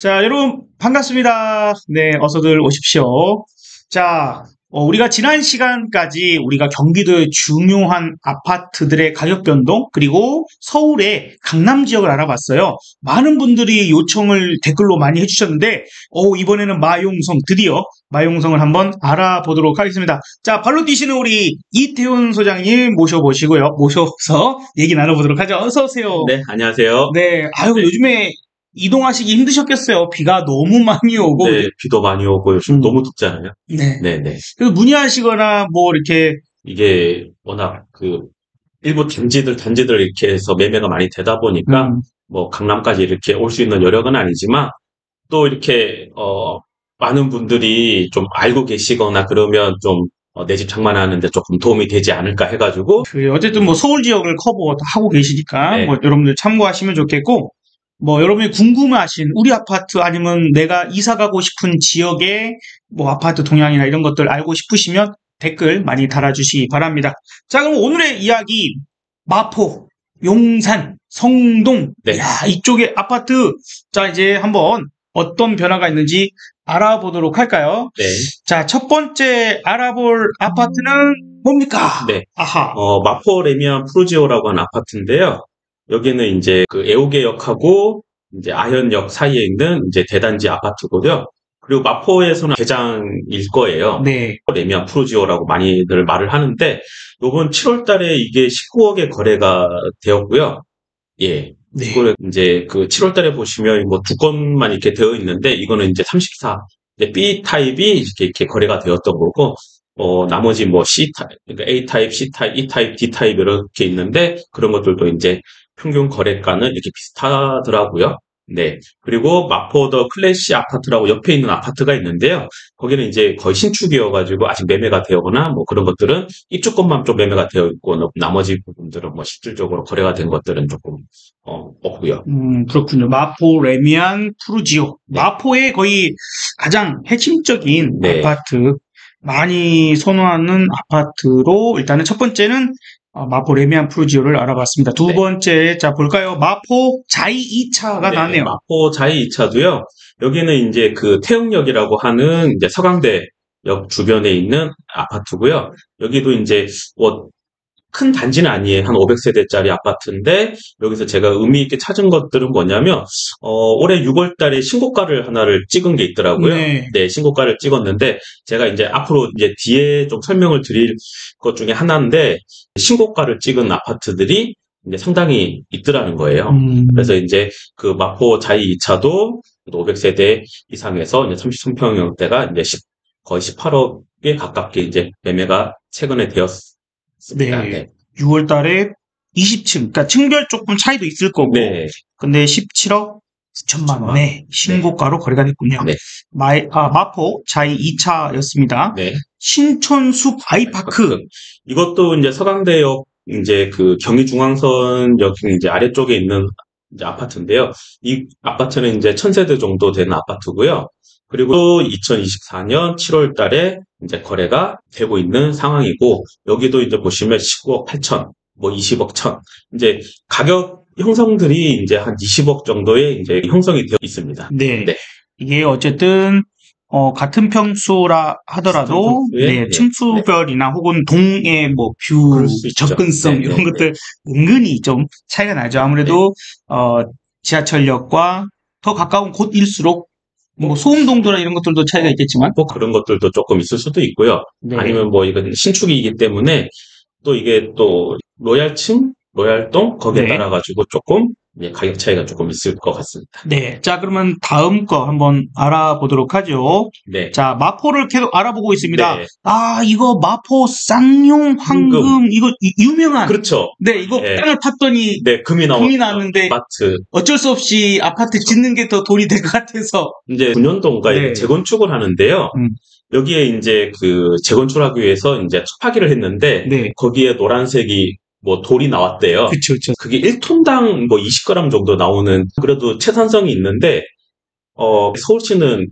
자, 여러분, 반갑습니다. 네, 어서들 오십시오. 자, 우리가 지난 시간까지 우리가 경기도의 중요한 아파트들의 가격 변동, 그리고 서울의 강남 지역을 알아봤어요. 많은 분들이 요청을 댓글로 많이 해주셨는데, 이번에는 드디어 마용성을 한번 알아보도록 하겠습니다. 자, 발로 뛰시는 우리 이태훈 소장님 모셔서 얘기 나눠보도록 하죠. 어서오세요. 네, 안녕하세요. 네, 네. 요즘에 이동하시기 힘드셨겠어요. 비가 너무 많이 오고. 네, 비도 많이 오고 요즘 너무 덥잖아요. 네. 네네. 그래서 문의하시거나 이렇게. 이게 워낙 일부 단지들 이렇게 해서 매매가 많이 되다 보니까 강남까지 이렇게 올 수 있는 여력은 아니지만 또 이렇게 많은 분들이 좀 알고 계시거나 그러면 좀 내 집 장만하는데 조금 도움이 되지 않을까 해가지고. 어쨌든 서울 지역을 커버하고 계시니까 네. 여러분들 참고하시면 좋겠고, 여러분이 궁금하신 우리 아파트 아니면 내가 이사 가고 싶은 지역의 아파트 동향이나 이런 것들 알고 싶으시면 댓글 많이 달아주시기 바랍니다. 자, 그럼 오늘의 이야기, 마포, 용산, 성동, 네. 이쪽의 아파트. 자, 이제 한번 어떤 변화가 있는지 알아보도록 할까요? 네. 자, 첫 번째 알아볼 아파트는 뭡니까? 네. 아하. 마포 레미안 푸르지오라고 하는 아파트인데요. 여기는 이제 애호개역하고 이제 아현역 사이에 있는 이제 대단지 아파트고요. 그리고 마포에서는 개장일 거예요. 네. 레미안 푸르지오라고 많이들 말을 하는데, 요번 7월 달에 이게 19억에 거래가 되었고요. 예. 네. 이제 7월 달에 보시면 두 건만 이렇게 되어 있는데, 이거는 이제 34, 이제 B 타입이 이렇게 거래가 되었던 거고, 나머지 C 타입, 그러니까 A 타입, C 타입, E 타입, D 타입 이렇게 있는데, 그런 것들도 이제 평균 거래가는 이렇게 비슷하더라고요. 네. 그리고 마포 더 클래시 아파트라고 옆에 있는 아파트가 있는데요. 거기는 이제 거의 신축이어가지고 아직 매매가 되거나 그런 것들은 이쪽 것만 좀 매매가 되어 있고, 나머지 부분들은 실질적으로 거래가 된 것들은 조금 없고요. 그렇군요. 마포 레미안 푸르지오. 네. 마포의 거의 가장 핵심적인 네. 아파트, 많이 선호하는 아파트로 일단은 첫 번째는 마포 레미안 푸르지오를 알아봤습니다. 두 네. 번째, 자, 볼까요? 마포 자이 2차가 나왔네요. 마포 자이 2차도요. 여기는 이제 태흥역이라고 하는 이제 서강대역 주변에 있는 아파트고요. 여기도 이제 큰 단지는 아니에요. 한 500세대짜리 아파트인데, 여기서 제가 의미 있게 찾은 것들은 뭐냐면, 올해 6월 달에 신고가를 하나를 찍은 게 있더라고요. 네. 신고가를 찍었는데, 제가 이제 앞으로 이제 뒤에 좀 설명을 드릴 것 중에 하나인데, 신고가를 찍은 아파트들이 이제 상당히 있더라는 거예요. 그래서 이제 마포 자이 2차도 500세대 이상에서 이제 33평형대가 이제 거의 18억에 가깝게 이제 매매가 최근에 되었습니다. 네. 6월 달에 20층, 그러니까 층별 조금 차이도 있을 거고, 네. 근데 17억 9천만 원에 신고가로 거래가 됐군요. 네. 마포 자이 2차였습니다. 네. 신촌숲 아이파크. 이것도 이제 서강대역 이제 경의중앙선역 이제 아래쪽에 있는 이제 아파트인데요. 이 아파트는 이제 1000세대 정도 되는 아파트고요. 그리고 2024년 7월 달에 이제 거래가 되고 있는 상황이고, 여기도 이제 보시면 19억 8천, 20억 천, 이제 가격 형성들이 이제 한 20억 정도의 이제 형성이 되어 있습니다. 네. 이게 어쨌든, 같은 평수라 하더라도, 층수별이나 혹은 동의 뷰, 접근성, 이런 것들 은근히 좀 차이가 나죠. 아무래도, 지하철역과 더 가까운 곳일수록 소음동도나 이런 것들도 차이가 있겠지만, 그런 것들도 조금 있을 수도 있고요. 네. 아니면 이건 신축이기 때문에 또 이게 또 로얄층, 로얄동 거기에 따라 가지고 조금 가격 차이가 조금 있을 것 같습니다. 네. 자, 그러면 다음 거 한번 알아보도록 하죠. 네. 자, 마포를 계속 알아보고 있습니다. 네. 이거 마포 쌍용 황금 이거 유명한. 그렇죠. 네, 이거 땅을 팠더니 금이 나왔는데 어쩔 수 없이 아파트 짓는 게 더 돈이 될 것 같아서 이제 9년도인가 재건축을 하는데요. 여기에 이제 재건축하기 위해서 이제 파기를 했는데, 거기에 노란색이 돌이 나왔대요. 그쵸. 그게 1톤당 20g 정도 나오는, 그래도 채산성이 있는데, 서울시는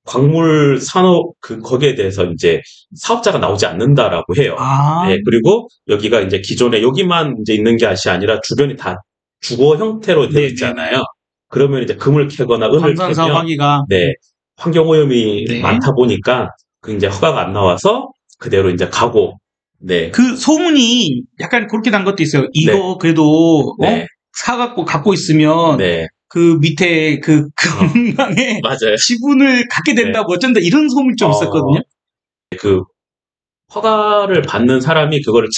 광물 산업 거기에 대해서 이제 사업자가 나오지 않는다라고 해요. 네, 그리고 여기가 이제 기존에 여기만 이제 있는 게 아니라 주변이 다 주거 형태로 되어 있잖아요. 그러면 이제 금을 캐거나 은을 광산사업 캐면 하기가 네, 환경오염이 네. 많다 보니까 그 이제 허가가 안 나와서 그대로 이제 가고 네. 그 소문이 약간 그렇게 난 것도 있어요. 이거 그래도 네. 사갖고 갖고 있으면 네. 그 밑에 그 금강에 맞아요. 지분을 갖게 된다고 어쩐다 이런 소문이 좀 있었거든요. 그 허가를 받는 사람이 그거를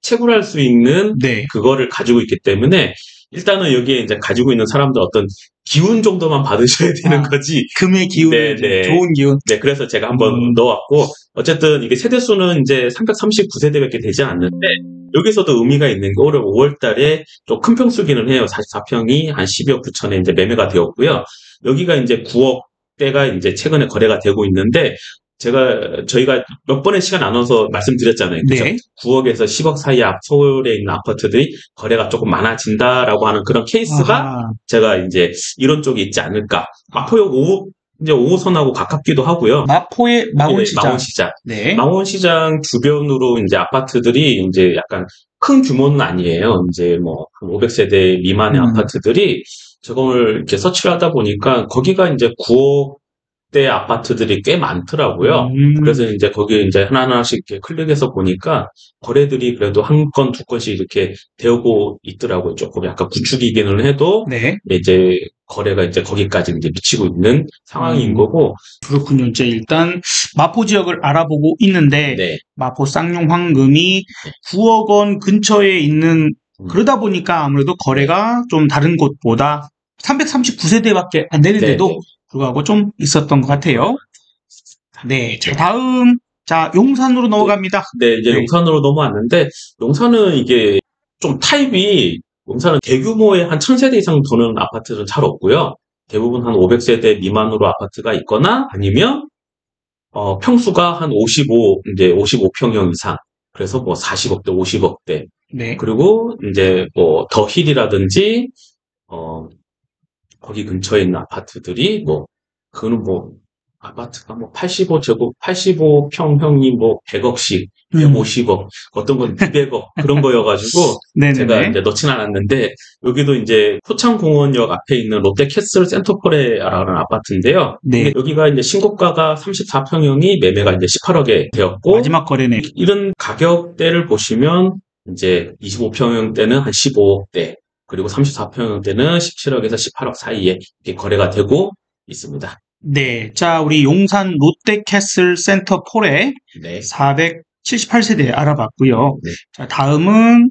채굴할 수 있는 네. 그거를 가지고 있기 때문에 일단은 여기에 이제 가지고 있는 사람들 어떤 기운 정도만 받으셔야 되는 거지. 금의 기운, 네. 좋은 기운. 네, 그래서 제가 한번 넣어왔고 어쨌든 이게 세대수는 이제 339세대밖에 되지 않는데 여기서도 의미가 있는 게 올해 5월 달에 좀 큰 평수기는 해요. 44평이 한 12억 9천에 이제 매매가 되었고요. 여기가 이제 9억대가 이제 최근에 거래가 되고 있는데 저희가 몇 번의 시간 나눠서 말씀드렸잖아요. 그죠? 네. 9억에서 10억 사이 서울에 있는 아파트들이 거래가 조금 많아진다라고 하는 그런 케이스가 아하. 제가 이제 이런 쪽이 있지 않을까. 마포역 이제 5호선하고 가깝기도 하고요. 마포의 망원시장. 망원시장. 네. 망원시장 주변으로 이제 아파트들이 이제 약간 큰 규모는 아니에요. 이제 뭐 500세대 미만의 아파트들이 제가 오늘 이렇게 서치를 하다 보니까 거기가 이제 9억대 아파트들이 꽤 많더라고요. 그래서 이제 거기에 이제 하나하나씩 이렇게 클릭해서 보니까 거래들이 그래도 한 건, 두 건씩 이렇게 되고 있더라고요. 조금 약간 구축이기는 해도 네. 이제 거래가 이제 거기까지 이제 미치고 있는 상황인 거고. 그렇군요. 이제 일단 마포 지역을 알아보고 있는데 네. 마포 쌍용 황금이 9억 원 근처에 있는 그러다 보니까 아무래도 거래가 좀 다른 곳보다 339세대밖에 안 되는데도 불구하고 좀 있었던 것 같아요. 네. 자, 다음 용산으로 넘어갑니다. 네, 이제 용산으로 넘어왔는데 용산은 이게 좀 타입이 용산은 대규모의 한 1000세대 이상 도는 아파트는 잘 없고요. 대부분 한 500세대 미만으로 아파트가 있거나 아니면 평수가 한 55평형 이상. 그래서 뭐 40억대, 50억대. 네. 그리고 이제 뭐 더 힐이라든지 거기 근처에 있는 아파트들이 그거는 아파트가 85평형이 100억씩, 150억, 어떤 건 200억, 그런 거여가지고, 제가 이제 넣진 않았는데, 여기도 이제 포창공원역 앞에 있는 롯데캐슬 센터포레라는 아파트인데요. 네. 여기가 이제 신고가가 34평형이 매매가 이제 18억에 되었고, 마지막 거래네. 이런 가격대를 보시면, 이제 25평형대는 한 15억대, 그리고 34평형대는 17억에서 18억 사이에 이렇게 거래가 되고 있습니다. 네. 자, 우리 용산 롯데캐슬 센터 폴에 478세대 알아봤고요. 네. 자, 다음은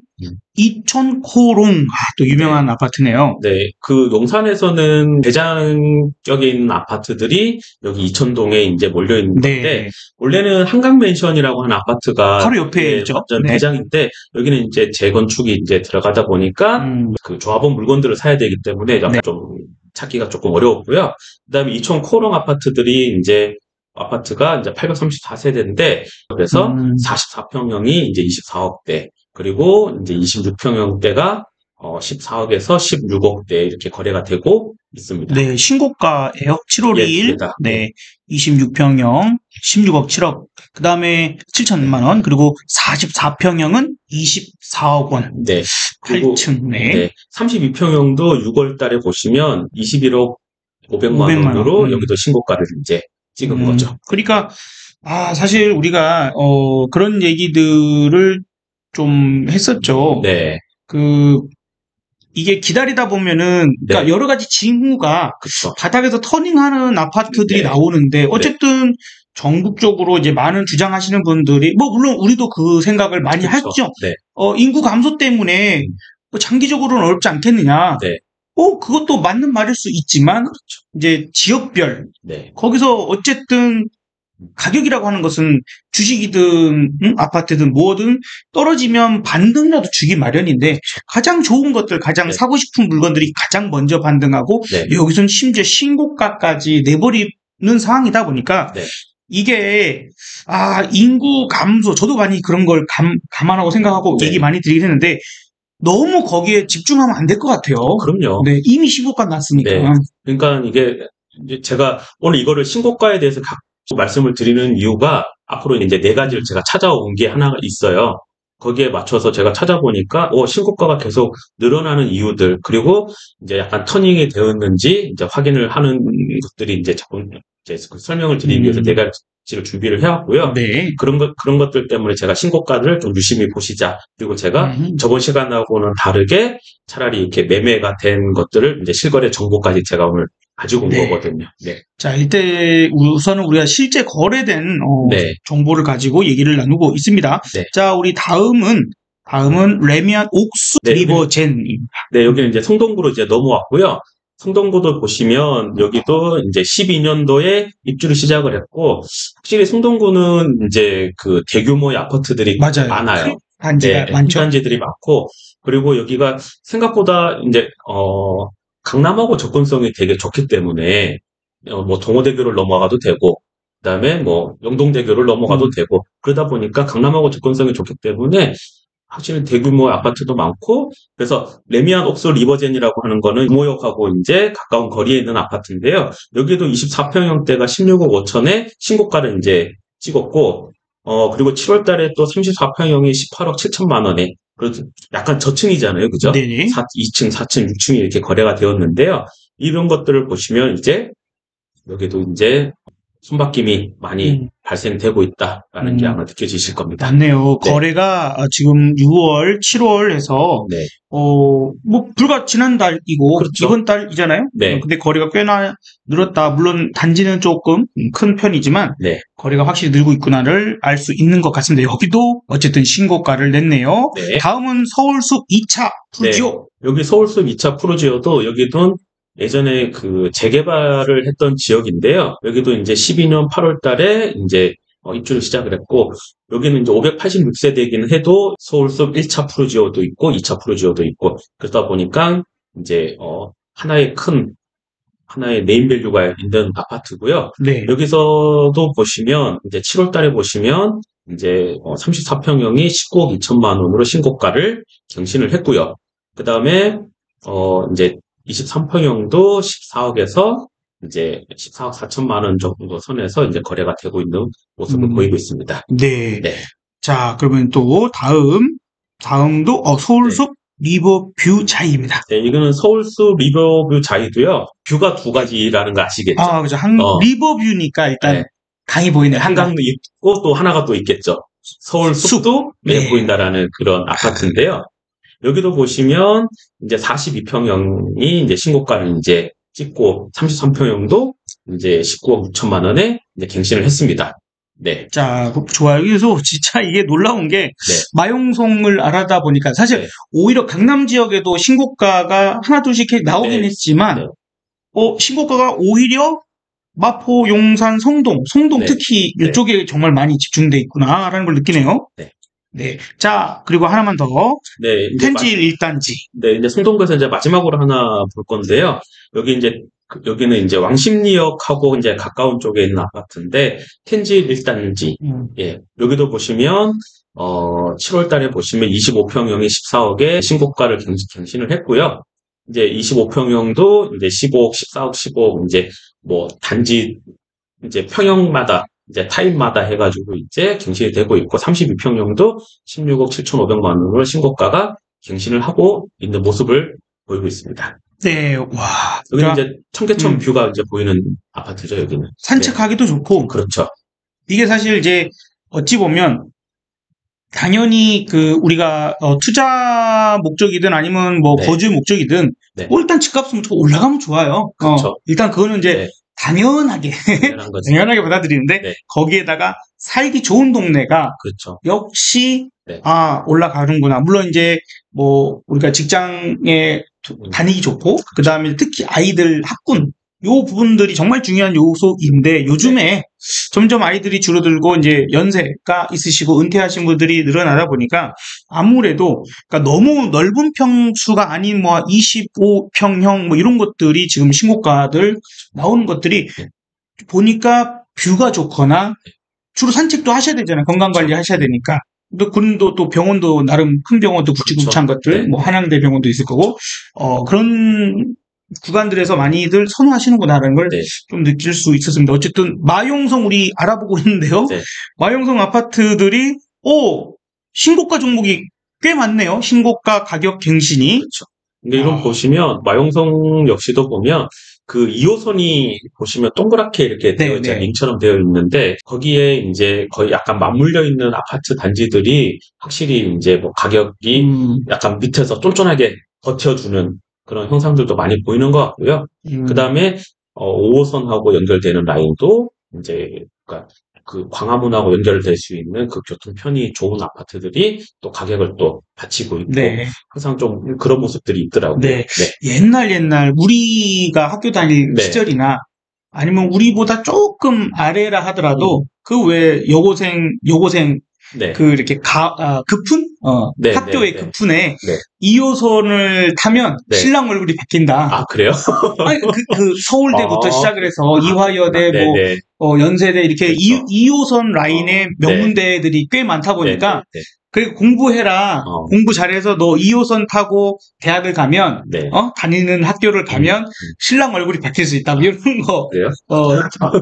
이촌 코롱. 또 유명한 아파트네요. 네. 그 용산에서는 대장격에 있는 아파트들이 여기 이촌동에 이제 몰려 있는 건데 원래는 한강맨션이라고 하는 아파트가 바로 옆에 있죠. 완전 대장인데 여기는 이제 재건축이 이제 들어가다 보니까 그 조합원 물건들을 사야 되기 때문에 약간 좀 찾기가 조금 어려웠고요. 그다음에 이촌 코롱 아파트들이 이제 아파트가 이제 834세대인데 그래서 44평형이 이제 24억대 그리고 이제 26평형대가 14억에서 16억대 이렇게 거래가 되고 있습니다. 네, 신고가예요. 7월 2일. 네, 26평형 16억 7억. 그 다음에 7천만 원. 그리고 44평형은 24억 원. 네. 8층. 네. 32평형도 6월 달에 보시면 21억 500만 원으로 여기도 신고가를 이제 찍은 거죠. 그러니까 사실 우리가 그런 얘기들을 좀 했었죠. 네. 이게 기다리다 보면은 그러니까 여러 가지 징후가 바닥에서 터닝하는 아파트들이 나오는데 어쨌든 전국적으로 이제 많은 주장하시는 분들이 물론 우리도 그 생각을 많이 했죠. 인구 감소 때문에 장기적으로는 어렵지 않겠느냐. 그것도 맞는 말일 수 있지만 이제 지역별 거기서 어쨌든 가격이라고 하는 것은 주식이든 아파트든 뭐든 떨어지면 반등이라도 주기 마련인데 가장 좋은 것들 가장 사고 싶은 물건들이 가장 먼저 반등하고 여기서는 심지어 신고가까지 내버리는 상황이다 보니까 이게 인구 감소 저도 많이 그런 걸 감안하고 생각하고 얘기 많이 드리긴 했는데 너무 거기에 집중하면 안 될 것 같아요. 그럼요. 네, 이미 신고가 났으니까. 그러니까 이게 제가 오늘 이거를 신고가에 대해서 말씀을 드리는 이유가 앞으로 이제 4가지를 제가 찾아온 게 하나가 있어요. 거기에 맞춰서 제가 찾아보니까 신고가가 계속 늘어나는 이유들 그리고 이제 약간 터닝이 되었는지 이제 확인을 하는 것들이 이제 자꾸 이제 그 설명을 드리기 위해서 네 가지를 준비를 해왔고요. 네. 그런 것들 때문에 제가 신고가를 좀 유심히 보시자. 그리고 제가 저번 시간하고는 다르게 차라리 이렇게 매매가 된 것들을 이제 실거래 정보까지 제가 오늘 가지고 온 네. 거거든요. 네. 자, 일단 우선은 우리가 실제 거래된 네. 정보를 가지고 얘기를 나누고 있습니다. 네. 자, 우리 다음은 레미안 옥수 네, 리버젠입니다. 네, 여기는 이제 성동구로 이제 넘어왔고요. 성동구도 보시면 여기도 이제 12년도에 입주를 시작을 했고 확실히 성동구는 이제 그 대규모의 아파트들이 맞아요. 많아요. 단지가 네, 많죠. 단지들이 많고 그리고 여기가 생각보다 이제 강남하고 접근성이 되게 좋기 때문에 뭐 동호대교를 넘어가도 되고 그다음에 뭐 영동대교를 넘어가도 되고 그러다 보니까 강남하고 접근성이 좋기 때문에 확실히 대규모 아파트도 많고 그래서 레미안 옥스 리버젠이라고 하는 거는 구모역하고 이제 가까운 거리에 있는 아파트인데요. 여기도 24평형대가 16억 5천에 신고가를 이제 찍었고 그리고 7월 달에 또 34평형이 18억 7천만 원에 그래서 약간 저층이잖아요. 그죠? 네네. 2층, 4층, 6층이 이렇게 거래가 되었는데요. 이런 것들을 보시면 이제 여기도 이제 손바뀜이 많이 발생되고 있다라는 게 아마 느껴지실 겁니다. 맞네요. 네. 거래가 지금 6월, 7월에서 네. 뭐 불과 지난달이고 그렇죠. 이번 달이잖아요. 네. 근데 거래가 꽤나 늘었다. 물론 단지는 조금 큰 편이지만 네. 거래가 확실히 늘고 있구나를 알 수 있는 것 같습니다. 여기도 어쨌든 신고가를 냈네요. 네. 다음은 서울숲 2차 푸르지오. 네. 여기 서울숲 2차 푸르지오도 여기도 예전에 그 재개발을 했던 지역인데요. 여기도 이제 12년 8월 달에 이제 입주를 시작을 했고, 여기는 이제 586세대이긴 해도 서울숲 1차 푸르지오도 있고, 2차 푸르지오도 있고, 그러다 보니까 이제, 하나의 네임밸류가 있는 아파트고요. 네. 여기서도 보시면, 이제 7월 달에 보시면, 이제 34평형이 19억 2천만 원으로 신고가를 경신을 했고요. 그 다음에, 이제 23평형도 14억에서 이제 14억 4천만 원 정도 선에서 이제 거래가 되고 있는 모습을 보이고 있습니다. 네. 네. 자, 그러면 또 다음도 서울숲 리버뷰 자이입니다. 네, 이거는 서울숲 리버뷰 자이도요. 뷰가 두 가지라는 거 아시겠죠? 아, 그죠. 리버뷰니까 일단 네. 강이 보이네. 한강도 있고 또 하나가 또 있겠죠. 서울숲도 네. 보인다라는 그런 아파트인데요. 여기도 보시면 이제 42평형이 이제 신고가를 이제 찍고 33평형도 이제 19억 6천만 원에 이제 갱신을 했습니다. 네. 자, 좋아요. 그래서 진짜 이게 놀라운 게 마용성을 알아다 보니까 사실 오히려 강남 지역에도 신고가가 하나 둘씩 나오긴 했지만 신고가가 오히려 마포, 용산, 성동 특히 이쪽에 정말 많이 집중돼 있구나라는 걸 느끼네요. 네. 자, 그리고 하나만 더. 네. 텐지 1단지. 네, 이제 성동구에서 이제 마지막으로 하나 볼 건데요. 여기는 이제 왕십리역하고 이제 가까운 쪽에 있는 아파트인데, 텐지 1단지. 예. 여기도 보시면, 7월 달에 보시면 25평형이 14억에 신고가를 갱신을 했고요. 이제 25평형도 이제 15억, 14억, 15억, 이제 뭐 단지, 이제 평형마다 이제 타입마다 해가지고 이제 갱신이 되고 있고 32평형도 16억 7,500만 원으로 신고가가 갱신을 하고 있는 모습을 보이고 있습니다. 네, 와. 여기는 이제 청계천 뷰가 이제 보이는 아파트죠, 여기는. 산책하기도 좋고. 그렇죠. 이게 사실 이제 어찌 보면 당연히 우리가 투자 목적이든 아니면 뭐 거주 목적이든 일단 집값은 좀 올라가면 좋아요. 그렇죠. 일단 그거는 이제 당연하게 받아들이는데 거기에다가 살기 좋은 동네가 그렇죠. 역시 올라가는구나. 물론 이제 뭐 우리가 직장에 다니기 좋고 그다음에 특히 아이들 학군 요 부분들이 정말 중요한 요소인데 요즘에 점점 아이들이 줄어들고 이제 연세가 있으시고 은퇴하신 분들이 늘어나다 보니까 아무래도 그러니까 너무 넓은 평수가 아닌 뭐 25평형 뭐 이런 것들이 지금 신고가들 나오는 것들이 보니까 뷰가 좋거나 주로 산책도 하셔야 되잖아요. 건강관리 하셔야 되니까. 또 군도 또 병원도 나름 큰 병원도 굵직굵직한 것들 뭐 한양대 병원도 있을 거고 그런 구간들에서 많이들 선호하시는구나라는 걸 좀 느낄 수 있었습니다. 어쨌든 마용성 우리 알아보고 있는데요. 마용성 아파트들이 신고가 종목이 꽤 많네요. 신고가 가격 갱신이. 그렇죠. 근데 이런 아. 보시면 마용성 역시도 보면 그 2호선이 보시면 동그랗게 이렇게 되어 있잖아요. 네. 링처럼 되어 있는데 거기에 이제 거의 약간 맞물려 있는 아파트 단지들이 확실히 이제 뭐 가격이 약간 밑에서 쫀쫀하게 버텨주는 그런 현상들도 많이 보이는 것 같고요. 그 다음에 5호선하고 연결되는 라인도 이제 그러니까 그 광화문하고 연결될 수 있는 그 교통편이 좋은 아파트들이 또 가격을 또 받치고 있고 네. 항상 좀 그런 모습들이 있더라고요. 네. 옛날 우리가 학교 다닐 네. 시절이나 아니면 우리보다 조금 아래라 하더라도 그 외 여고생 네. 그 이렇게 급훈 네, 학교의 네, 네. 급훈에 네. 2호선을 타면 네. 신랑 얼굴이 바뀐다. 아, 그래요? 아니 그 서울대부터 아. 시작을 해서 이화여대 뭐 네네. 연세대 이렇게 그렇죠. 2호선 라인에 네. 명문대들이 꽤 많다 보니까 네. 그리고 공부해라. 공부 잘해서 너 2호선 타고 대학을 가면 네. 다니는 학교를 가면 신랑 얼굴이 바뀔 수 있다. 뭐 이런 거. 그래요?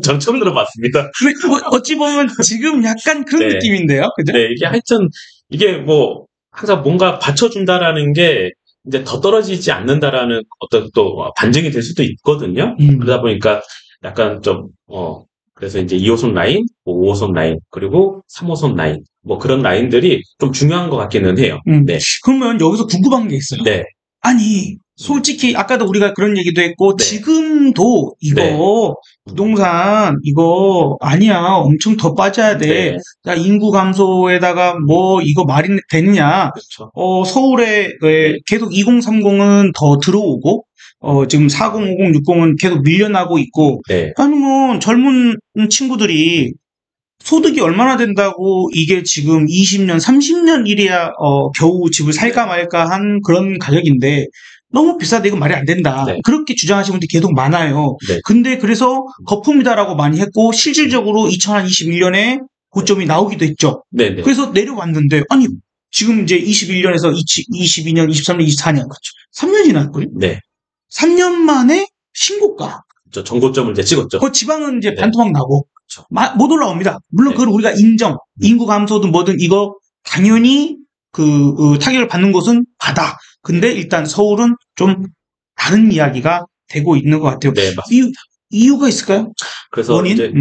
전 처음 들어봤습니다. 근데 뭐 어찌 보면 지금 약간 그런 네. 느낌인데요. 그죠? 네, 이게 하여튼 이게 뭐 항상 뭔가 받쳐준다라는 게 이제 더 떨어지지 않는다라는 어떤 또 반증이 될 수도 있거든요. 그러다 보니까 약간 좀 그래서 이제 2호선 라인, 5호선 라인, 그리고 3호선 라인 뭐 그런 라인들이 좀 중요한 것 같기는 해요. 네. 그러면 여기서 궁금한 게 있어요. 네. 아니 솔직히 아까도 우리가 그런 얘기도 했고 네. 지금도 이거 네. 부동산 이거 아니야 엄청 더 빠져야 돼. 네. 자, 인구 감소에다가 뭐 이거 말이 되느냐. 그렇죠. 서울에 네. 계속 2030은 더 들어오고 지금 40, 50, 60은 계속 밀려나고 있고 네. 아니면 젊은 친구들이 소득이 얼마나 된다고 이게 지금 20년, 30년 일이야 겨우 집을 살까 말까 한 그런 가격인데 너무 비싸다 이건 말이 안 된다. 네. 그렇게 주장하시는 분들이 계속 많아요. 네. 근데 그래서 거품이다라고 많이 했고 실질적으로 2021년에 고점이 나오기도 했죠. 네. 네. 그래서 내려왔는데 아니 지금 이제 21년에서 22년, 23년, 24년 3년이 지났거든요. 네. 3년 만에 신고가. 저 전고점을 이제 찍었죠. 그 지방은 이제 네. 반토막 나고 그렇죠. 못 올라옵니다. 물론 네. 그걸 우리가 인정. 인구 감소든 뭐든 이거 당연히 그 타격을 받는 곳은 받아. 근데 일단 서울은 좀 다른 이야기가 되고 있는 것 같아요. 네, 맞습니다. 이유가 있을까요? 그래서 원인? 이제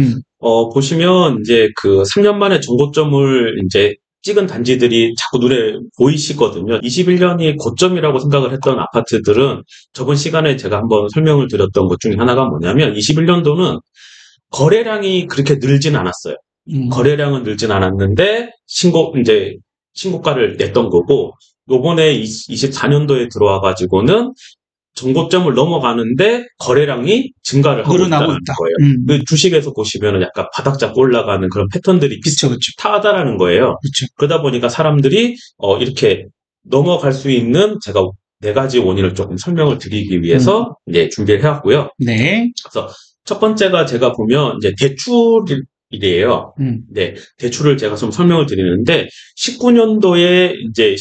보시면 이제 그 3년 만에 전고점을 이제 찍은 단지들이 자꾸 눈에 보이시거든요. 21년이 고점이라고 생각을 했던 아파트들은 저번 시간에 제가 한번 설명을 드렸던 것 중에 하나가 뭐냐면 21년도는 거래량이 그렇게 늘진 않았어요. 거래량은 늘진 않았는데 신고가를 냈던 거고 요번에 24년도에 들어와 가지고는 전고점을 넘어가는데 거래량이 증가를 하고 있다는 거예요. 그 주식에서 보시면은 약간 바닥 잡고 올라가는 그런 패턴들이 비슷하다라는 거예요. 그쵸. 그러다 보니까 사람들이 이렇게 넘어갈 수 있는 제가 4가지 원인을 조금 설명을 드리기 위해서 이제 준비를 해왔고요. 네. 그래서 첫 번째가 제가 보면 이제 대출이래요. 네, 대출을 제가 좀 설명을 드리는데 19년도에 이제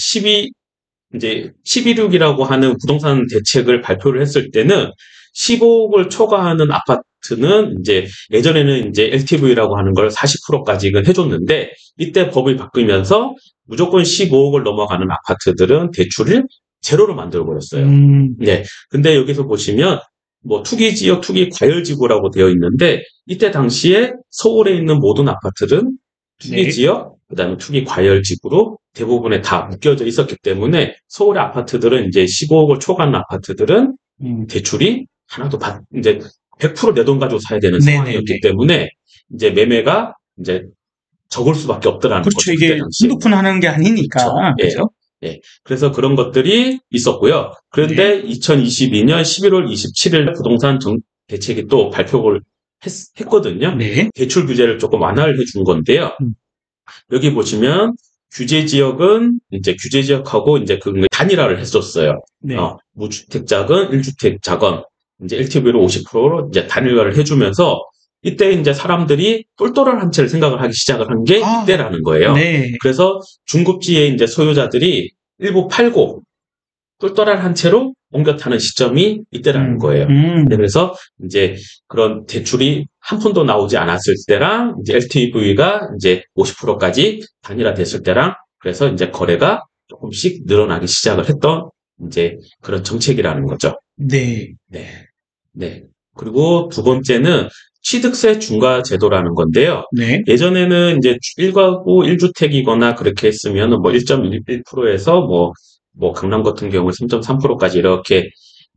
11.6이라고 하는 부동산 대책을 발표를 했을 때는 15억을 초과하는 아파트는 이제 예전에는 이제 LTV라고 하는 걸 40%까지는 해줬는데 이때 법이 바뀌면서 무조건 15억을 넘어가는 아파트들은 대출을 제로로 만들어 버렸어요. 네. 근데 여기서 보시면 뭐 투기 지역, 투기 과열 지구라고 되어 있는데 이때 당시에 서울에 있는 모든 아파트는 투기 지역, 그다음에 투기 과열 지구로 대부분에 다 묶여져 있었기 때문에 서울의 아파트들은 이제 15억을 초과하는 아파트들은 대출이 하나도 이제 100% 내 돈 가지고 사야 되는 상황이었기 때문에 이제 매매가 이제 적을 수밖에 없더라는 거죠. 그렇죠. 이게 한두푼 하는 게 아니니까. 그렇죠. 예. 그래서 그런 것들이 있었고요. 그런데 2022년 11월 27일 부동산 대책이 또 발표를 했거든요. 네. 대출 규제를 조금 완화를 해준 건데요. 여기 보시면 규제 지역은 이제 규제 지역하고 이제 그 단일화를 했었어요. 네. 무주택자건 1주택자건 이제 LTV로 50%로 이제 단일화를 해주면서 이때 이제 사람들이 똘똘한 한 채를 생각을 하기 시작을 한 게 이때라는 거예요. 네. 그래서 중급지의 이제 소유자들이 일부 팔고 똘똘한 한 채로 옮겨 타는 시점이 이때라는 거예요. 그래서 이제 그런 대출이 한 푼도 나오지 않았을 때랑 이제 LTV가 이제 50%까지 단일화됐을 때랑 그래서 이제 거래가 조금씩 늘어나기 시작을 했던 이제 그런 정책이라는 거죠. 네. 네. 네. 그리고 두 번째는 취득세 중과 제도라는 건데요. 네. 예전에는 이제 1가구 1주택이거나 그렇게 했으면 뭐 1.11%에서 뭐 강남 같은 경우 3.3%까지 이렇게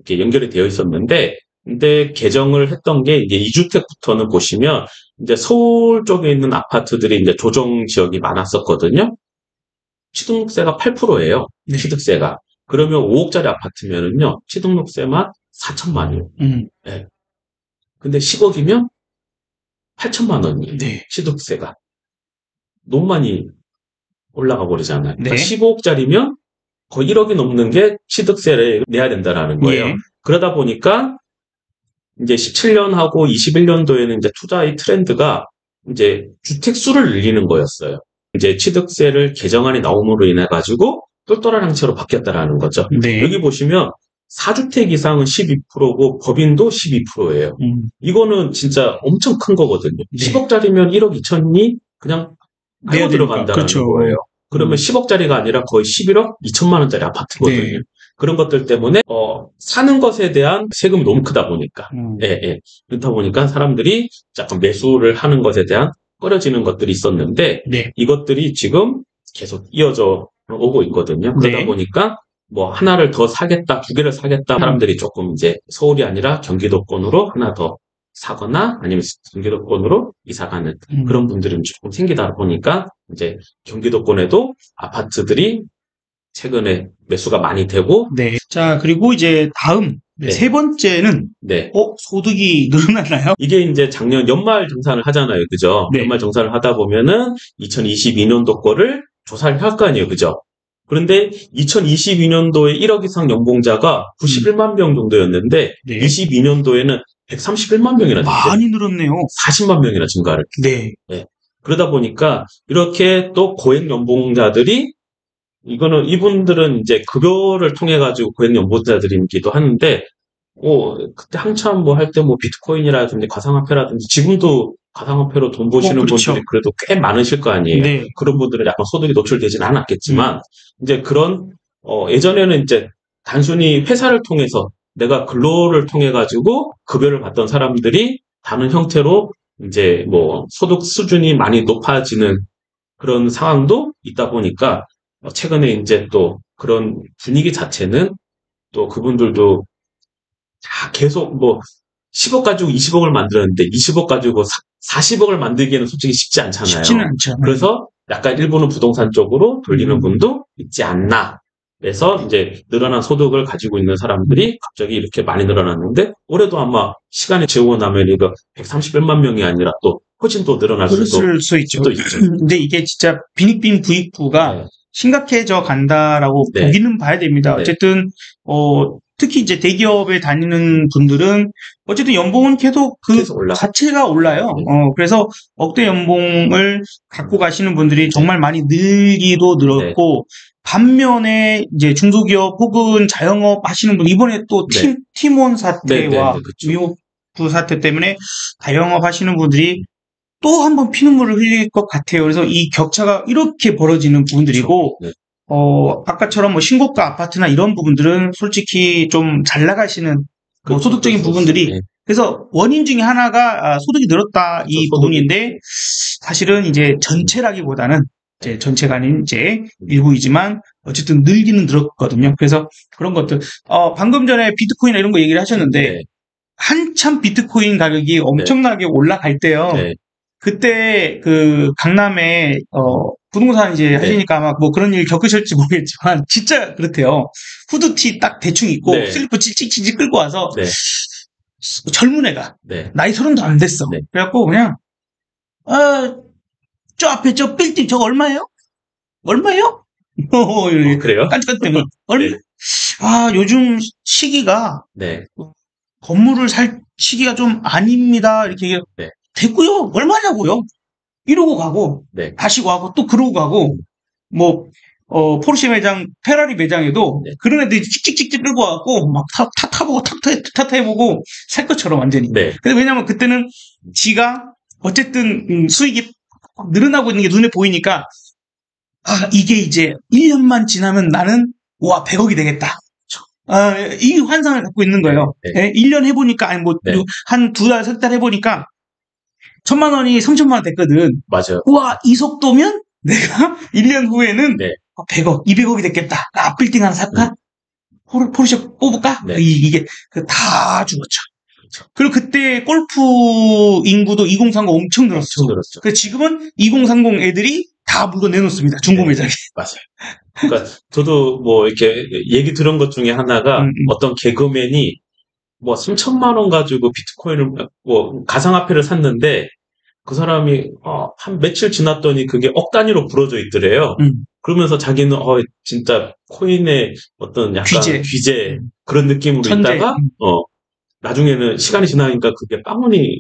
연결이 되어 있었는데, 근데 개정을 했던 게 이제 2주택부터는 보시면 이제 서울 쪽에 있는 아파트들이 이제 조정 지역이 많았었거든요. 취득세가 8%예요. 네. 취득세가. 그러면 5억짜리 아파트면은요, 취득세만 4천만 원이에요. 네. 근데 10억이면 8천만 원이에요. 네. 취득세가. 너무 많이 올라가 버리잖아요. 그러니까 네. 15억짜리면 거의 1억이 넘는 게 취득세를 내야 된다라는 거예요. 예. 그러다 보니까 이제 17년하고 21년도에는 이제 투자의 트렌드가 이제 주택 수를 늘리는 거였어요. 이제 취득세를 개정안이 나옴으로 인해 가지고 똘똘한 형태로 바뀌었다라는 거죠. 네. 여기 보시면 4주택 이상은 12%고 법인도 12%예요. 이거는 진짜 엄청 큰 거거든요. 네. 10억짜리면 1억 2천이 그냥 내야 하고 들어간다는 그렇죠. 거예요. 그러면 10억짜리가 아니라 거의 11억 2천만 원짜리 아파트거든요. 네. 그런 것들 때문에 사는 것에 대한 세금이 너무 크다 보니까 예. 그렇다 보니까 사람들이 약간 매수를 하는 것에 대한 꺼려지는 것들이 있었는데 네. 이것들이 지금 계속 이어져 오고 있거든요. 그러다 네. 보니까 뭐 하나를 더 사겠다, 두 개를 사겠다 사람들이 조금 이제 서울이 아니라 경기도권으로 하나 더 사거나 아니면 경기도권으로 이사 가는 그런 분들이 조금 생기다 보니까 이제 경기도권에도 아파트들이 최근에 매수가 많이 되고 네. 자, 그리고 이제 다음 네. 세 번째는 네. 소득이 늘어났나요? 이게 이제 작년 연말 정산을 하잖아요. 그죠? 네. 연말 정산을 하다 보면은 2022년도 거를 조사를 할 거 아니에요. 그죠? 그런데 2022년도에 1억 이상 연봉자가 91만 명 정도였는데 네. 22년도에는 131만 명이나 됐어요. 많이 늘었네요. 40만 명이나 증가를. 네. 네. 그러다 보니까 이렇게 또 고액 연봉자들이 이분들은 이제 급여를 통해 가지고 고액 연봉자들이기도 하는데 그때 한참 할 때 비트코인이라든지 가상화폐라든지 지금도 가상화폐로 돈 버시는 그렇죠. 분들이 그래도 꽤 많으실 거 아니에요. 네. 그런 분들은 약간 소득이 노출되지는 않았겠지만 이제 그런 예전에는 이제 단순히 회사를 통해서 내가 근로를 통해 가지고 급여를 받던 사람들이 다른 형태로 이제 소득 수준이 많이 높아지는 그런 상황도 있다 보니까 최근에 이제 또 그런 분위기 자체는 또 그분들도 다 계속 10억 가지고 20억을 만들었는데 20억 가지고 40억을 만들기에는 솔직히 쉽지 않잖아요. 쉽지는 않죠. 그래서 약간 일부는 부동산 쪽으로 돌리는 분도 있지 않나. 그래서 이제 늘어난 소득을 가지고 있는 사람들이 갑자기 이렇게 많이 늘어났는데 올해도 아마 시간이 지나고 나면 이거 131만 명이 아니라 또 훨씬 더 늘어날 수 있죠. 근데 이게 진짜 빈익빈 부익부가 네. 심각해져 간다라고 네. 보기는 봐야 됩니다. 네. 어쨌든 특히 이제 대기업에 다니는 분들은 어쨌든 연봉은 계속 자체가 올라요. 네. 그래서 억대 연봉을 갖고 가시는 분들이 정말 많이 늘기도 늘었고 반면에 이제 중소기업 혹은 자영업 하시는 분 이번에 또 팀원 사태와 위오프 사태 때문에 자영업 하시는 분들이 또 한 번 피눈물을 흘릴 것 같아요. 그래서 이 격차가 이렇게 벌어지는 부분들이고 아까처럼 신고가 아파트나 이런 부분들은 솔직히 좀 잘 나가시는 소득적인 부분들이 그래서 원인 중에 하나가 소득이 늘었다 이 부분인데 사실은 이제 전체라기보다는 이제 전체가 아닌 이제 일부이지만 어쨌든 늘기는 늘었거든요. 그래서 그런 것들 방금 전에 비트코인 이런 거 얘기를 하셨는데 한참 비트코인 가격이 엄청나게 올라갈 때요. 그때 강남에 부동산 이제 하시니까 아마 그런 일 겪으실지 모르겠지만 진짜 그렇대요. 후드티 딱 대충 입고 슬리퍼 찌찌찌찌 끌고 와서 젊은 애가 나이 30도 안 됐어. 그래갖고 그냥 저 앞에 저 빌딩 저거 얼마예요? 그래요? 깐깐대면 요즘 시기가 건물을 살 시기가 좀 아닙니다. 이렇게 됐고요. 얼마냐고요? 이러고 가고 다시 와고 또 그러고 가고 포르쉐 매장, 페라리 매장에도 그런 애들이 찍찍찍찍 끌고 와갖고 막 타보고 타타해보고 살 것처럼 완전히. 근데 왜냐면 그때는 지가 어쨌든 수익이 늘어나고 있는 게 눈에 보이니까 이게 이제 1년만 지나면 나는, 와, 100억이 되겠다. 이 환상을 갖고 있는 거예요. 네. 1년 해보니까, 네. 한 2달, 3달 해보니까, 1,000만 원이 3,000만 원 됐거든. 맞아요. 와, 이 속도면 내가 1년 후에는 네. 100억, 200억이 됐겠다. 빌딩 하나 살까? 포르쉐 뽑을까? 네. 이게 다 죽었죠. 그렇죠. 그리고 그때 골프 인구도 2030 엄청 늘었어. 엄청 늘었죠. 그래서 지금은 2030 애들이 다 물건 내놓습니다. 중고 매장에. 맞아요. 그러니까 저도 뭐 이렇게 얘기 들은 것 중에 하나가 어떤 개그맨이 뭐 3,000만 원 가지고 비트코인을 뭐 가상화폐를 샀는데 그 사람이 한 며칠 지났더니 그게 억 단위로 부러져 있더래요. 그러면서 자기는 진짜 코인의 어떤 약간 귀재 그런 느낌으로 천재. 있다가 나중에는 시간이 지나니까 그게 빵원이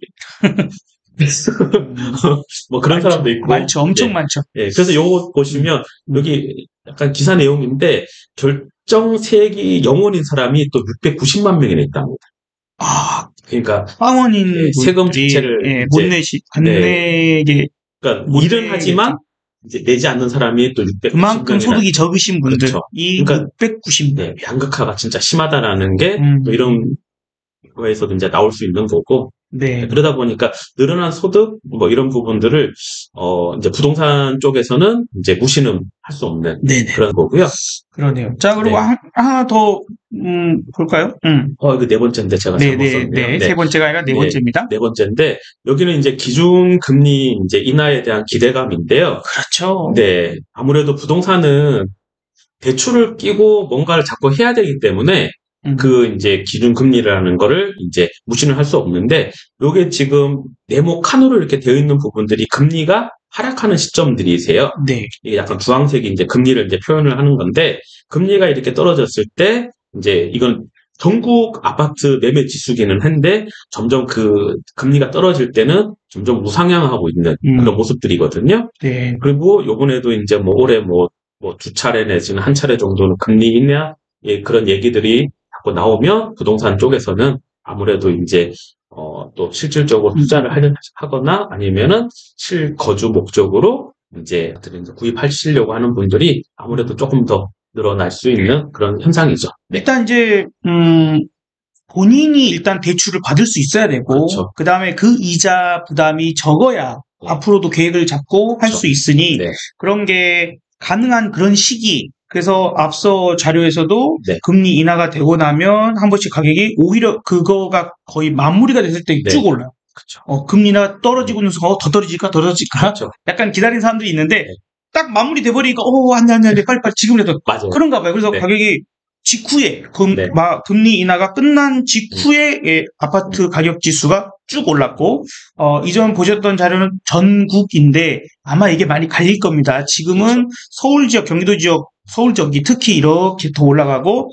뭐 그런 많죠. 사람도 있고 많죠. 엄청 많죠. 예, 그래서 요거 보시면 여기 약간 기사 내용인데 결정 세기 영원인 사람이 또 690만 명이나 있답니다. 그러니까 빵원인 세금 주체를 못 안 내게. 그러니까 일은 하지만 이제 내지 않는 사람이 또 690명. 그만큼 소득이 적으신 분들. 그렇죠. 그러니까 690명. 네, 양극화가 진짜 심하다라는 게 또 이런 거에서도 이제 나올 수 있는 거고. 네. 그러다 보니까 늘어난 소득 뭐 이런 부분들을 이제 부동산 쪽에서는 이제 무시는 할 수 없는 그런 거고요. 그러네요. 자, 그리고 하나 더 볼까요? 이거 네 번째인데 제가 잘못 썼네요. 네. 세 번째가 아니라 네 번째입니다. 네 번째인데 여기는 이제 기준 금리 이제 인하에 대한 기대감인데요. 그렇죠. 네, 아무래도 부동산은 대출을 끼고 뭔가를 자꾸 해야 되기 때문에 그 이제 기준 금리라는 거를 이제 무시는 할 수 없는데 요게 지금 네모 칸으로 이렇게 되어 있는 부분들이 금리가 하락하는 시점들이세요. 네. 이게 약간 주황색이 이제 금리를 이제 표현을 하는 건데 금리가 이렇게 떨어졌을 때 이제 이건 전국 아파트 매매 지수기는 한데 점점 그 금리가 떨어질 때는 점점 우상향하고 있는 그런 모습들이거든요. 네. 그리고 요번에도 이제 뭐 올해 뭐 두 차례 내지는 한 차례 정도는 금리 인하 그런 얘기들이 자꾸 나오면 부동산 쪽에서는 아무래도 이제 또 실질적으로 투자를 하거나 아니면은 실거주 목적으로 이제 구입하시려고 하는 분들이 아무래도 조금 더 늘어날 수 있는 그런 현상이죠. 네. 일단 이제 본인이 일단 대출을 받을 수 있어야 되고, 그렇죠. 그다음에 그 이자 부담이 적어야 앞으로도 계획을 잡고 할 수 있으니 그런 게 가능한 그런 시기. 그래서 앞서 자료에서도 금리 인하가 되고 나면 한 번씩 가격이 오히려 그거가 거의 마무리가 됐을 때 쭉 올라요. 그렇죠. 금리 인하가 떨어지고 있는 순간 더 떨어질까? 그렇죠. 약간 기다리는 사람들이 있는데 딱 마무리 돼버리니까 안 돼. 빨리 지금이라도. 맞아요. 그런가 봐요. 그래서 가격이 직후에 금리 인하가 끝난 직후에 아파트 가격 지수가 쭉 올랐고 이전 보셨던 자료는 전국인데 아마 이게 많이 갈릴 겁니다. 지금은 서울 지역, 경기도 지역, 서울 지역이 특히 이렇게 더 올라가고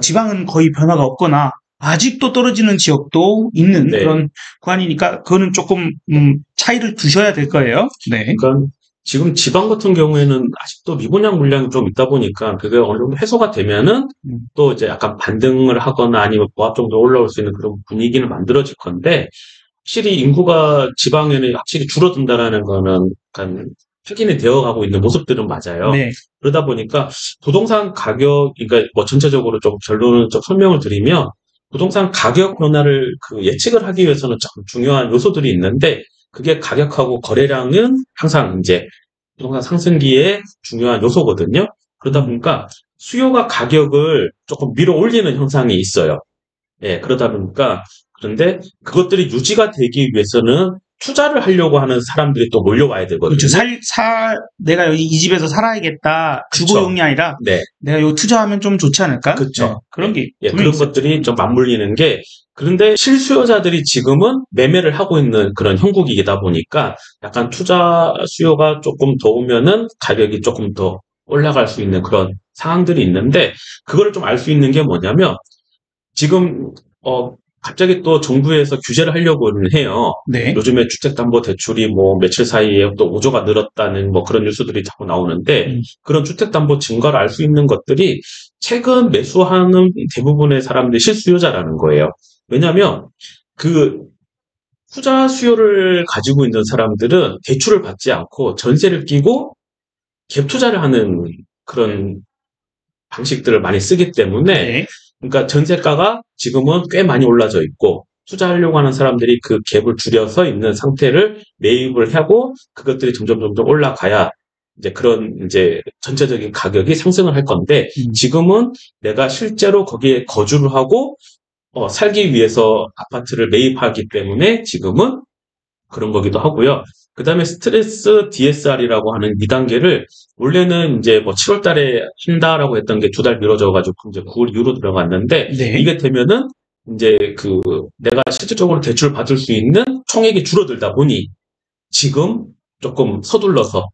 지방은 거의 변화가 없거나 아직도 떨어지는 지역도 있는 그런 구간이니까 그거는 조금 차이를 두셔야 될 거예요. 네. 그러니까 지금 지방 같은 경우에는 아직도 미분양 물량이 좀 있다 보니까 그게 어느 정도 해소가 되면은 또 이제 약간 반등을 하거나 아니면 보합 정도 올라올 수 있는 그런 분위기는 만들어질 건데 확실히 인구가 지방에는 확실히 줄어든다라는 거는 약간 확인이 되어가고 있는 모습들은 맞아요. 네. 그러다 보니까 부동산 가격, 그러니까 뭐 전체적으로 좀 결론을 좀 설명을 드리면 부동산 가격 변화를 예측을 하기 위해서는 참 중요한 요소들이 있는데 그게 가격하고 거래량은 항상 이제 부동산 상승기의 중요한 요소거든요. 그러다 보니까 수요가 가격을 조금 밀어 올리는 현상이 있어요. 예, 그러다 보니까 그런데 그것들이 유지가 되기 위해서는 투자를 하려고 하는 사람들이 또 몰려와야 되거든요. 그렇죠. 내가 여기 이 집에서 살아야겠다. 주거용이 아니라 내가 여기 투자하면 좀 좋지 않을까? 그렇죠. 그런 게 그런 것들이 좀 맞물리는 게 그런데 실수요자들이 지금은 매매를 하고 있는 그런 형국이다 보니까 약간 투자 수요가 조금 더 오면은 가격이 조금 더 올라갈 수 있는 그런 상황들이 있는데 그거를 좀 알 수 있는 게 뭐냐면 지금 갑자기 또 정부에서 규제를 하려고는 해요. 네. 요즘에 주택담보대출이 뭐 며칠 사이에 또 5조가 늘었다는 뭐 그런 뉴스들이 자꾸 나오는데 그런 주택담보 증가를 알 수 있는 것들이 최근 매수하는 대부분의 사람들이 실수요자라는 거예요. 왜냐하면 투자 수요를 가지고 있는 사람들은 대출을 받지 않고 전세를 끼고 갭 투자를 하는 그런 방식들을 많이 쓰기 때문에 네. 그러니까 전세가가 지금은 꽤 많이 올라져 있고 투자하려고 하는 사람들이 그 갭을 줄여서 있는 상태를 매입을 하고 그것들이 점점 올라가야 이제 그런 이제 전체적인 가격이 상승을 할 건데 지금은 내가 실제로 거기에 거주를 하고 살기 위해서 아파트를 매입하기 때문에 지금은 그런 거기도 하고요. 그 다음에 스트레스 DSR이라고 하는 2단계를 원래는 이제 뭐 7월 달에 한다라고 했던 게 2달 미뤄져가지고 이제 9월 이후로 들어갔는데 네. 이게 되면은 이제 그 내가 실질적으로 대출 받을 수 있는 총액이 줄어들다 보니 지금 조금 서둘러서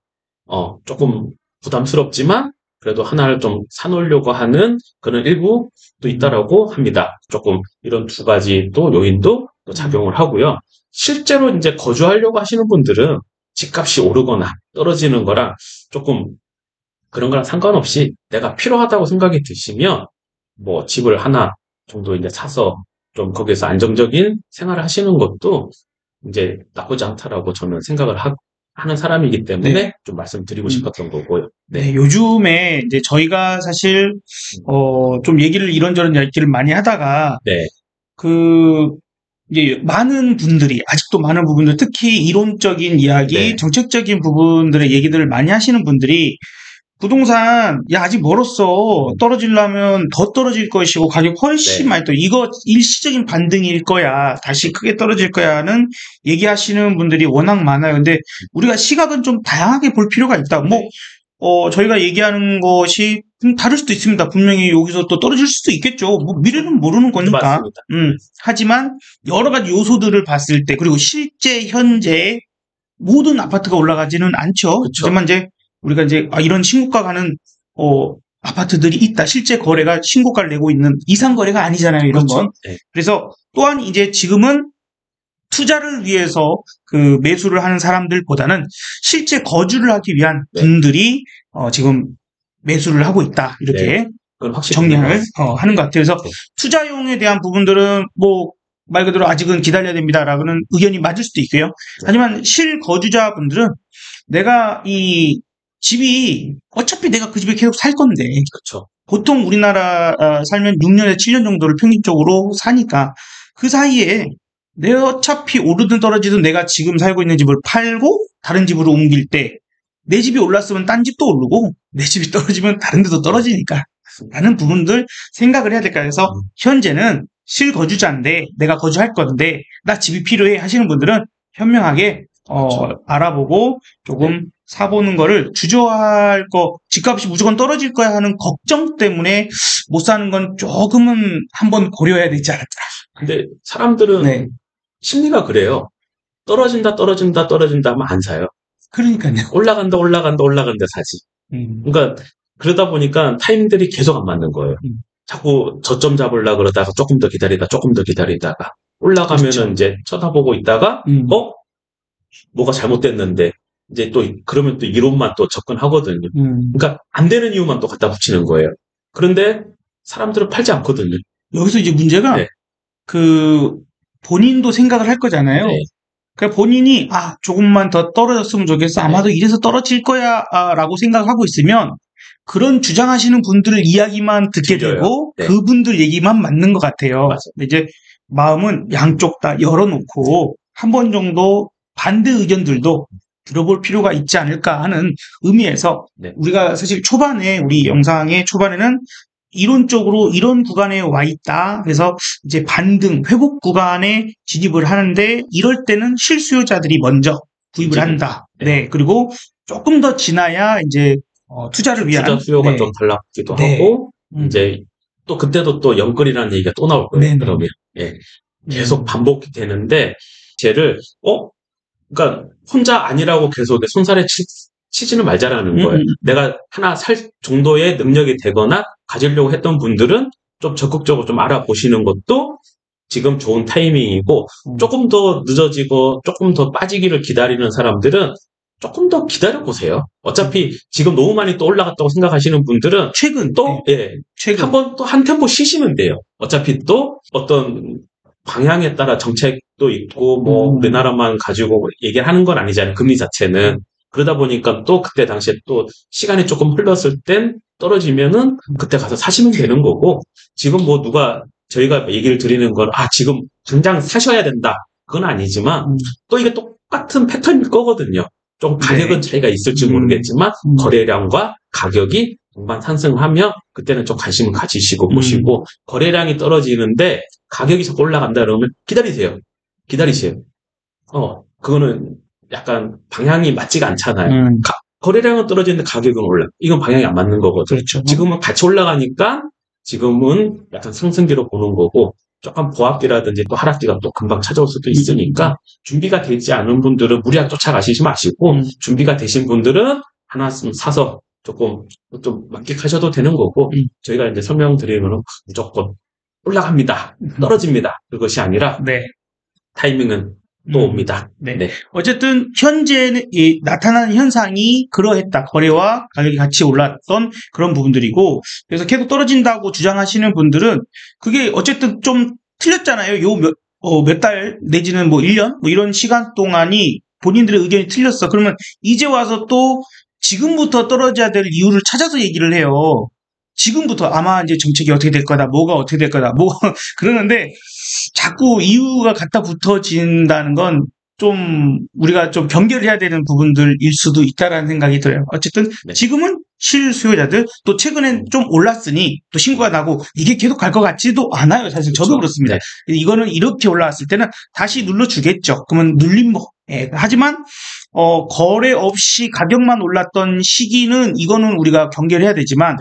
조금 부담스럽지만 그래도 하나를 좀 사놓으려고 하는 그런 일부도 있다라고 합니다. 조금 이런 두 가지 또 요인도 또 작용을 하고요. 실제로 이제 거주하려고 하시는 분들은 집값이 오르거나 떨어지는 거랑 조금 그런 거랑 상관없이 내가 필요하다고 생각이 드시면 뭐 집을 하나 정도 이제 사서 좀 거기서 안정적인 생활을 하시는 것도 이제 나쁘지 않다라고 저는 생각을 하는 사람이기 때문에 네. 좀 말씀드리고 싶었던 거고요. 네, 요즘에 이제 저희가 사실 좀 이런저런 얘기를 많이 하다가 네, 이제 많은 분들이 아직도 많은 부분들 특히 이론적인 이야기, 네. 정책적인 부분들의 얘기들을 많이 하시는 분들이 부동산 야 아직 멀었어 떨어지려면 더 떨어질 것이고 가격 훨씬 네. 많이 또 이거 일시적인 반등일 거야 다시 크게 떨어질 거야는 얘기하시는 분들이 워낙 많아요. 근데 우리가 시각은 좀 다양하게 볼 필요가 있다. 뭐 저희가 얘기하는 것이 좀 다를 수도 있습니다. 분명히 여기서 또 떨어질 수도 있겠죠. 뭐 미래는 모르는 거니까. 맞습니다. 하지만 여러 가지 요소들을 봤을 때 그리고 실제 현재 모든 아파트가 올라가지는 않죠. 그쵸. 하지만 이제 우리가 이제 이런 신고가 가는 아파트들이 있다. 실제 거래가 신고가를 내고 있는 이상 거래가 아니잖아요. 이런 그렇죠. 건. 네. 그래서 또한 이제 지금은 투자를 위해서 그 매수를 하는 사람들보다는 실제 거주를 하기 위한 네. 분들이 지금 매수를 하고 있다. 이렇게 네. 그건 확실히 정리를 하는 것 같아요. 그래서 네. 투자용에 대한 부분들은 뭐 말 그대로 아직은 기다려야 됩니다라고는 의견이 맞을 수도 있고요. 하지만 실거주자분들은 내가 이 집이 어차피 내가 그 집에 계속 살 건데 그렇죠. 보통 우리나라 살면 6년에서 7년 정도를 평균적으로 사니까 그 사이에 내가 어차피 오르든 떨어지든 내가 지금 살고 있는 집을 팔고 다른 집으로 옮길 때 내 집이 올랐으면 딴 집도 오르고 내 집이 떨어지면 다른 데도 떨어지니까 라는 부분들 생각을 해야 될까 해서 현재는 실거주자인데 내가 거주할 건데 나 집이 필요해 하시는 분들은 현명하게 그렇죠. 알아보고 조금 사보는 거를 주저할 집값이 무조건 떨어질 거야 하는 걱정 때문에 못 사는 건 조금은 한번 고려해야 되지 않을까. 근데 사람들은 심리가 그래요. 떨어진다 하면 안 사요. 그러니까요. 올라간다 사지. 그러니까 그러다 보니까 타임들이 계속 안 맞는 거예요. 자꾸 저점 잡으려고 그러다가 조금 더 기다리다가 올라가면은 그렇죠. 이제 쳐다보고 있다가 뭐가 잘못됐는데 이제 또 그러면 또 이론만 또 접근하거든요. 그러니까 안 되는 이유만 또 갖다 붙이는 거예요. 그런데 사람들은 팔지 않거든요. 여기서 이제 문제가 본인도 생각을 할 거잖아요. 네. 그러니까 본인이 조금만 더 떨어졌으면 좋겠어. 아마도 이래서 떨어질 거야 라고 생각하고 있으면 그런 주장하시는 분들 이야기만 듣게 되고 그분들 얘기만 맞는 것 같아요. 맞아요. 근데 이제 마음은 양쪽 다 열어놓고 한 번 정도 반대 의견들도 들어볼 필요가 있지 않을까 하는 의미에서 우리가 사실 초반에 우리 영상의 초반에는 이론적으로 이런 구간에 와 있다. 그래서 이제 반등, 회복 구간에 진입을 하는데 이럴 때는 실수요자들이 먼저 구입을 한다. 그리고 조금 더 지나야 이제 투자를 위한 투자 수요가 좀 달라지기도 하고 이제 또 그때도 또 영끌이라는 얘기가 또 나올 거예요. 그러면 계속 반복이 되는데 쟤를 그러니까 혼자 아니라고 계속 손살에 치지는 말자라는 거예요. 내가 하나 살 정도의 능력이 되거나 가지려고 했던 분들은 좀 적극적으로 좀 알아보시는 것도 지금 좋은 타이밍이고 조금 더 늦어지고 조금 더 빠지기를 기다리는 사람들은 조금 더 기다려보세요. 어차피 지금 너무 많이 또 올라갔다고 생각하시는 분들은 최근 한번 또 한 템포 쉬시면 돼요. 어차피 또 어떤 방향에 따라 정책도 있고 뭐 우리나라만 가지고 얘기하는 건 아니잖아요. 금리 자체는. 그러다 보니까 또 그때 당시에 또 시간이 조금 흘렀을 땐 떨어지면은 그때 가서 사시면 되는 거고, 지금 뭐 누가 저희가 얘기를 드리는 건, 지금 당장 사셔야 된다. 그건 아니지만, 또 이게 똑같은 패턴일 거거든요. 좀 가격은 네. 차이가 있을지 모르겠지만, 거래량과 가격이 동반 상승하면, 그때는 좀 관심을 가지시고 보시고, 거래량이 떨어지는데, 가격이 자꾸 올라간다 그러면 기다리세요. 기다리세요. 그거는 약간 방향이 맞지가 않잖아요. 거래량은 떨어지는데 가격은 올라. 이건 방향이 안 맞는 거거든요. 그렇죠. 지금은 같이 올라가니까 지금은 약간 상승기로 보는 거고, 조금 보합기라든지 또 하락기가 또 금방 찾아올 수도 있으니까, 준비가 되지 않은 분들은 무리하게 쫓아가시지 마시고, 준비가 되신 분들은 하나 사서 조금 좀 만끽하셔도 되는 거고, 저희가 이제 설명드리는 거는 무조건 올라갑니다. 떨어집니다. 그것이 아니라, 네. 타이밍은 또 옵니다. 네. 어쨌든 현재 나타나는 현상이 그러했다. 거래와 가격이 같이 올랐던 그런 부분들이고, 그래서 계속 떨어진다고 주장하시는 분들은 그게 어쨌든 좀 틀렸잖아요. 요 몇 달 내지는 뭐 1년 뭐 이런 시간 동안이 본인들의 의견이 틀렸어. 그러면 이제 와서 또 지금부터 떨어져야 될 이유를 찾아서 얘기를 해요. 지금부터 아마 이제 정책이 어떻게 될 거다, 뭐가 어떻게 될 거다, 뭐 그러는데 자꾸 이유가 갖다 붙어진다는 건 좀 우리가 좀 경계를 해야 되는 부분들일 수도 있다라는 생각이 들어요. 어쨌든 지금은 실수요자들, 또 최근엔 좀 올랐으니 또 신고가 나고 이게 계속 갈 것 같지도 않아요. 사실 저도 그렇습니다. 이거는 이렇게 올라왔을 때는 다시 눌러주겠죠. 그러면 눌림목. 하지만 거래 없이 가격만 올랐던 시기는 이거는 우리가 경계를 해야 되지만,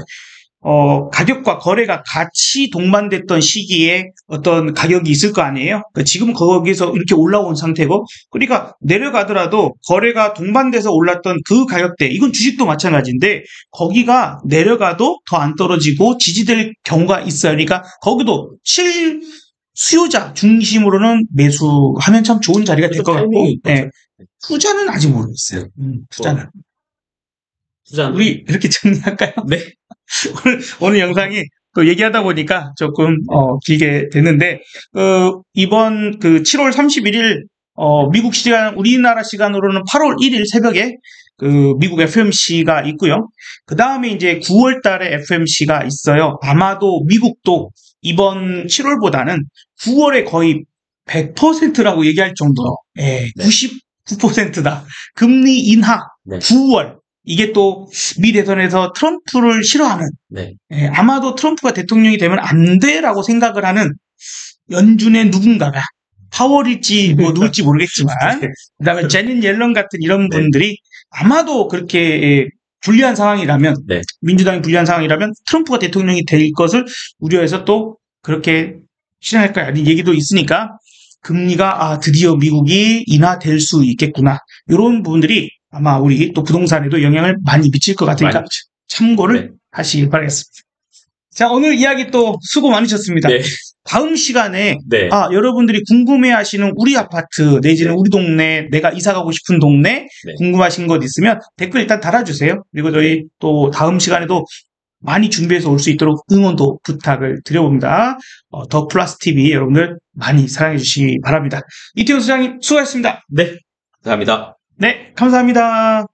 가격과 거래가 같이 동반됐던 시기에 어떤 가격이 있을 거 아니에요? 그러니까 지금 거기서 이렇게 올라온 상태고, 그러니까 내려가더라도 거래가 동반돼서 올랐던 그 가격대, 이건 주식도 마찬가지인데, 거기가 내려가도 더 안 떨어지고 지지될 경우가 있어요. 그러니까 거기도 수요자 중심으로는 매수하면 참 좋은 자리가 될 것 같고, 투자는 아직 모르겠어요. 투자는. 우리 이렇게 정리할까요? 네. 오늘 영상이 또 얘기하다 보니까 조금 길게 됐는데, 이번 그 7월 31일 미국 시간, 우리나라 시간으로는 8월 1일 새벽에 그 미국 FMC가 있고요. 그 다음에 이제 9월 달에 FMC가 있어요. 아마도 미국도 이번 7월보다는 9월에 거의 100%라고 얘기할 정도로 99%다. 금리 인하 9월. 이게 또 미 대선에서 트럼프를 싫어하는, 아마도 트럼프가 대통령이 되면 안 돼라고 생각을 하는 연준의 누군가가, 파월일지 뭐 누굴지 모르겠지만, 그다음에 제닛 옐런 같은 이런 분들이 아마도 그렇게 불리한 상황이라면, 민주당이 불리한 상황이라면 트럼프가 대통령이 될 것을 우려해서 또 그렇게 실행할 거야 라는 얘기도 있으니까, 금리가 드디어 미국이 인하될 수 있겠구나, 이런 부분들이 아마 우리 또 부동산에도 영향을 많이 미칠 것 같으니까 참고를 하시길 바라겠습니다. 자, 오늘 이야기 또 수고 많으셨습니다. 다음 시간에 여러분들이 궁금해하시는 우리 아파트 내지는 우리 동네, 내가 이사가고 싶은 동네 궁금하신 것 있으면 댓글 일단 달아주세요. 그리고 저희 또 다음 시간에도 많이 준비해서 올 수 있도록 응원도 부탁을 드려봅니다. 더 플러스 TV 여러분들 많이 사랑해 주시기 바랍니다. 이태훈 소장님 수고하셨습니다. 네, 감사합니다. 네, 감사합니다.